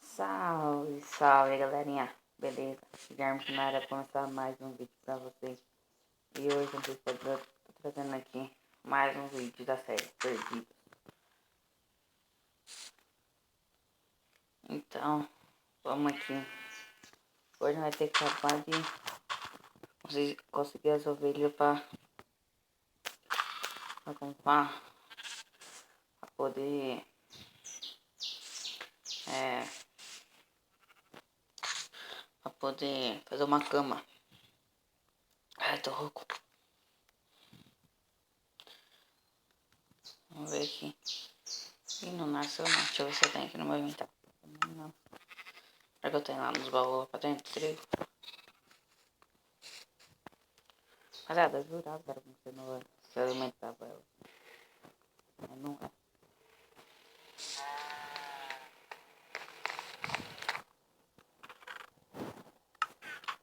Salve, salve galerinha, beleza? Guilherme aqui na área para começar mais um vídeo pra vocês. E hoje eu estou trazendo aqui mais um vídeo da série Perdidos. Então, vamos aqui. Hoje nós vamos ter que acabar de conseguir as ovelhas para comprar, para poder fazer uma cama. Ai, tô rouco. Vamos ver aqui. Ih, não nasceu não. Deixa eu ver se eu tenho aqui no meu inventário. Não. Será que eu tenho lá nos baús pra dentro? Trigo. Rapaziada, eu jurava que era com você não se alimentava ela. Mas não é.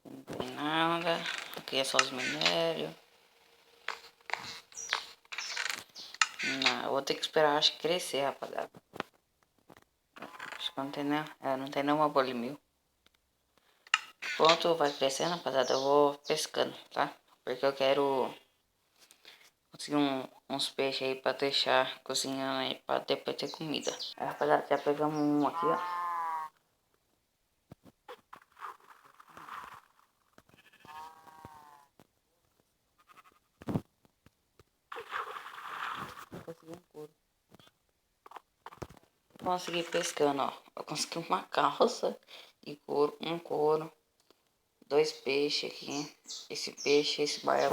Não tem nada. Aqui é só os minérios. Não, eu vou ter que esperar, acho que crescer, rapaziada. Acho que não tem, né? Não tem nenhuma bolimil. Enquanto vai crescendo, rapaziada, eu vou pescando, tá? Porque eu quero conseguir uns peixes aí pra deixar cozinhando aí pra depois ter comida. Rapaziada, já pegamos um aqui, ó. Consegui um couro. Consegui pescando, ó. Eu consegui uma calça de couro, um couro, dois peixes aqui. Esse peixe, esse baião.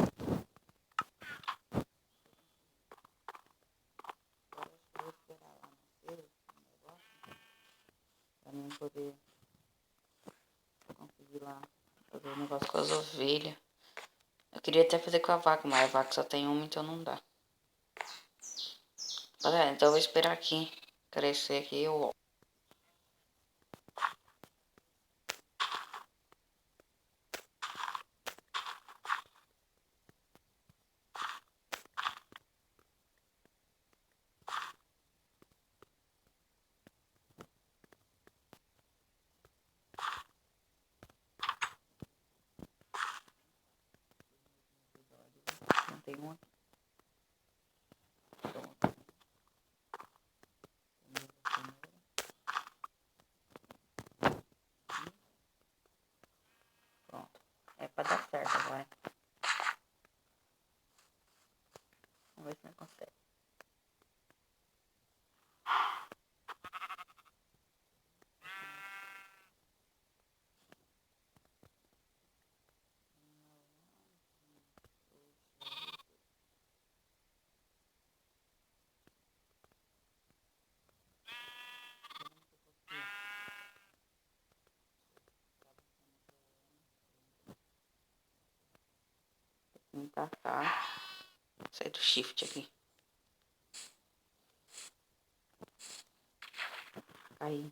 Vou esperar lá nascer o negócio pra mim poder conseguir lá fazer o negócio com as ovelhas. Eu queria até fazer com a vaca, mas a vaca só tem uma, então não dá. Então eu vou esperar aqui crescer aqui e eu volto. Não tem uma. Pronto. Pronto. É pra dar certo agora. Vamos ver se nós consegue. Vem pra cá. Sai do shift aqui. Aí.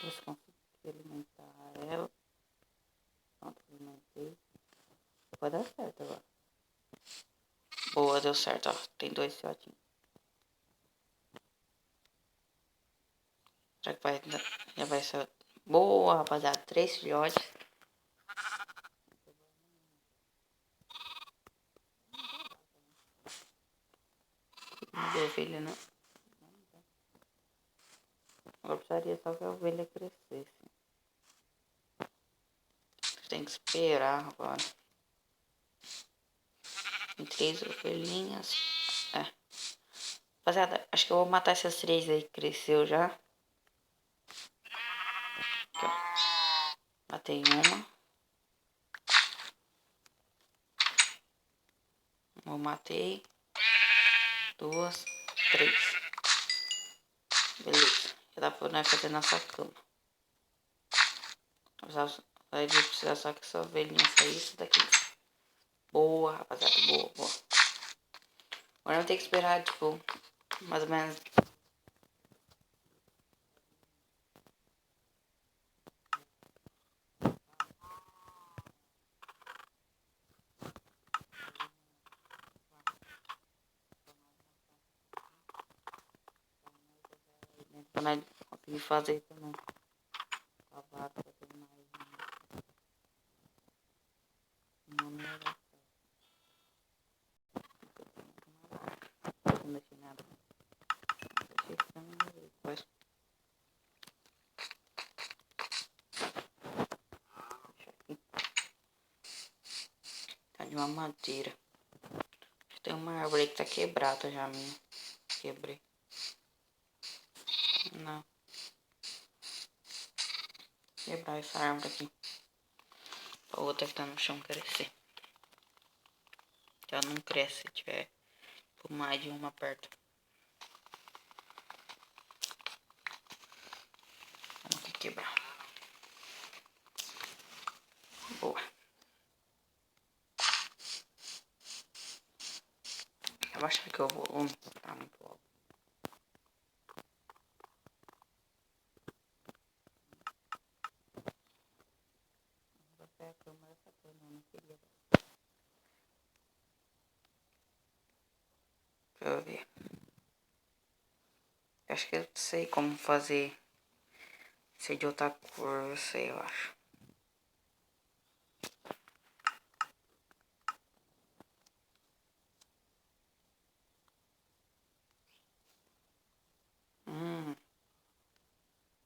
Você conseguir alimentar ela. Pronto, alimentei. Vai dar certo agora. Boa, deu certo, ó. Tem 2 filhotinhos. Será que vai, já vai ser... Boa, rapaziada. 3 filhotes. Não deu ovelha, não. Agora precisaria só que a ovelha crescesse. Tem que esperar agora. Tem 3 ovelhinhas. Rapaziada, acho que eu vou matar essas 3 aí que cresceu já. Aqui, ó. Matei uma. Eu matei. 2, 3. Beleza. Já dá pra nós fazer nossa cama. Vai precisar só que essa ovelhinha sair isso daqui. Boa, rapaziada. Boa, boa. Agora eu vou ter que esperar, tipo, mais ou menos. pra nós conseguir fazer também. A vaca pra ter mais. Não me vai dar certo. Não deixei nada. Deixei sangue depois. Deixa aqui. Tá de uma madeira. Tem uma árvore que tá quebrada já, minha. Quebrei. Não. Quebrar essa árvore aqui. A outra que tá no chão crescer. Ela não cresce se tiver por mais de uma perto. Vamos aqui quebrar. Boa. Eu acho que o volume tá muito alto. A câmera tá toda, não queria. Deixa eu ver. Acho que eu sei como fazer. Ser de outra cor, eu sei, eu acho.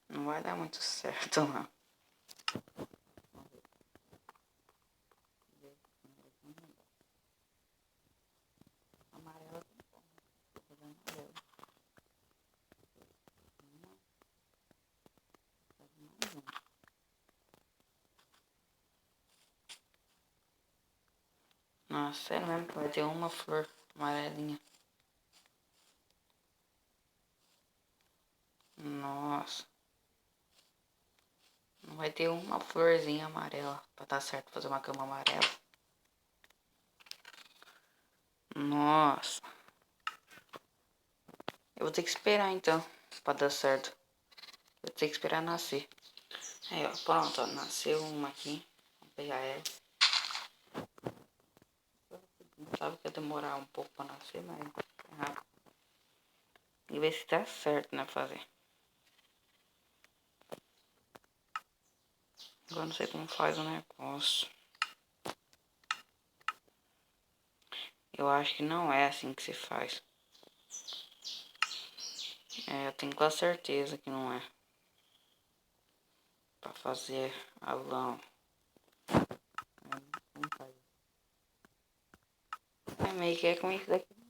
Não vai dar muito certo, não. Amarela tem como. Vou fazer amarelo. Mais um. Nossa, sério mesmo que vai ter uma flor amarelinha. Nossa. Não vai ter uma florzinha amarela pra dar certo fazer uma cama amarela. Nossa. Eu vou ter que esperar então pra dar certo. Vou ter que esperar nascer. Aí, ó, pronto, ó, nasceu uma aqui. Vou pegar ela. Sabe que ia demorar um pouco pra nascer, mas é rápido. E ver se tá certo, né, fazer. Agora não sei como faz o negócio. Eu acho que não é assim que se faz. É, eu tenho quase certeza que não é. Pra fazer a lã. Como faz? É meio que é com isso daqui.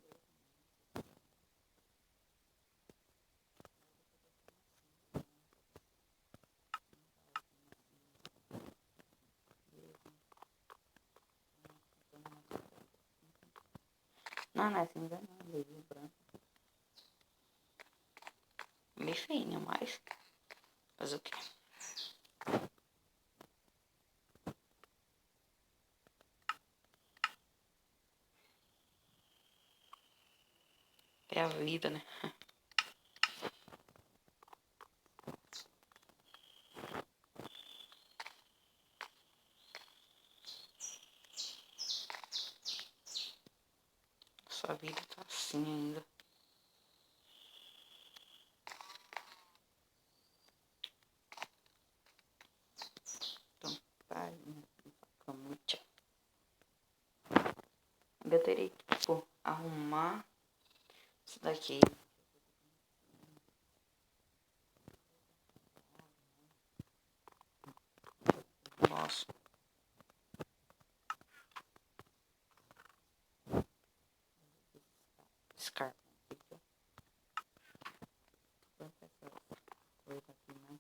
Não, não é cinza não, é meio branco. Meio feinho, mas fazer o quê? É a vida, né? Sua vida tá assim ainda. Então, farinha, camucha. Ainda terei que, tipo, arrumar isso daqui. Nossa. Descarta. Quanta essa coisa aqui, né?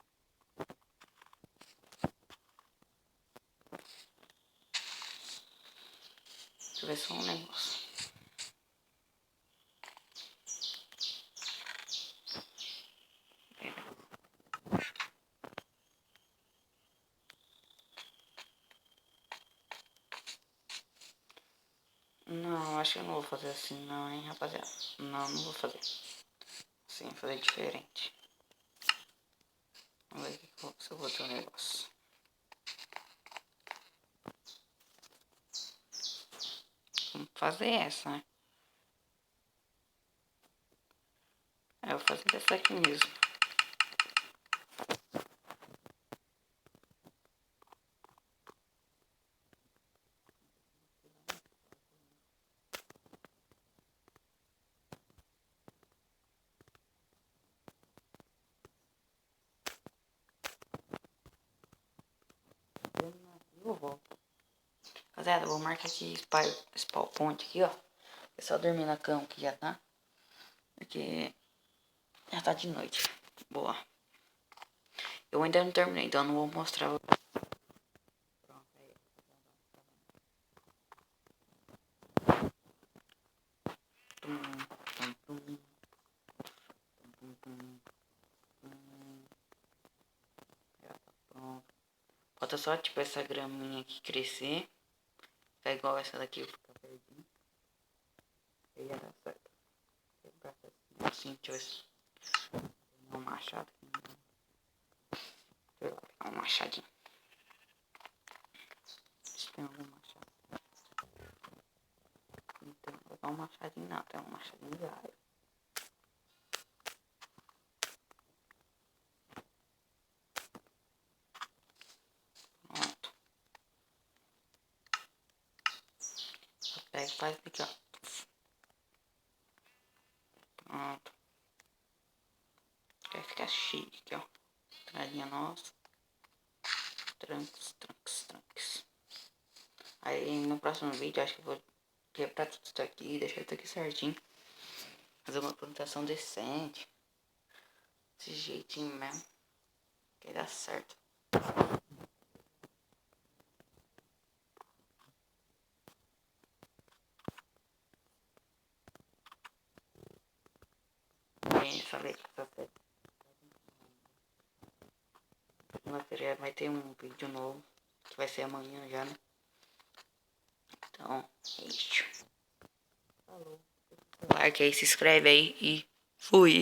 Deixa eu ver só um negócio. Não, acho que eu não vou fazer assim não, hein, rapaziada. Não, não vou fazer. Sim, fazer diferente. Vamos ver se eu vou ter um negócio. Vamos fazer essa, né? Eu vou fazer dessa aqui mesmo. Eu volto. Rapaziada, eu vou marcar aqui spawn point aqui, ó. O pessoal dormir na cama que já tá. Porque já tá de noite. Boa. Eu ainda não terminei, então eu não vou mostrar. Pronto, aí. Tum, tum, tum. Tum, tum, tum. Já tá pronto. Falta só, tipo, essa graminha aqui crescer. Ficar igual essa daqui, ficar verdinho. Aí já dá certo. Assim, deixa eu ver. Um machado aqui. Deixa eu pegar um machadinho. Se tem algum machado. Então, vou pegar um machadinho não, tem um machadinho de raio. Pronto. Só pega e faz aqui, ó. Pronto. Vai ficar chique aqui, ó. Entradinha nossa. Tranques, tranques, tranques. Aí no próximo vídeo acho que eu vou quebrar tudo isso aqui, deixar tudo aqui certinho. Fazer uma plantação decente. Desse jeitinho mesmo. Que dá certo. Aí falei que tá certo. Segunda-feira vai ter um vídeo novo. Que vai ser amanhã já, né? Então, é isso. Falou. Like aí, se inscreve aí e fui.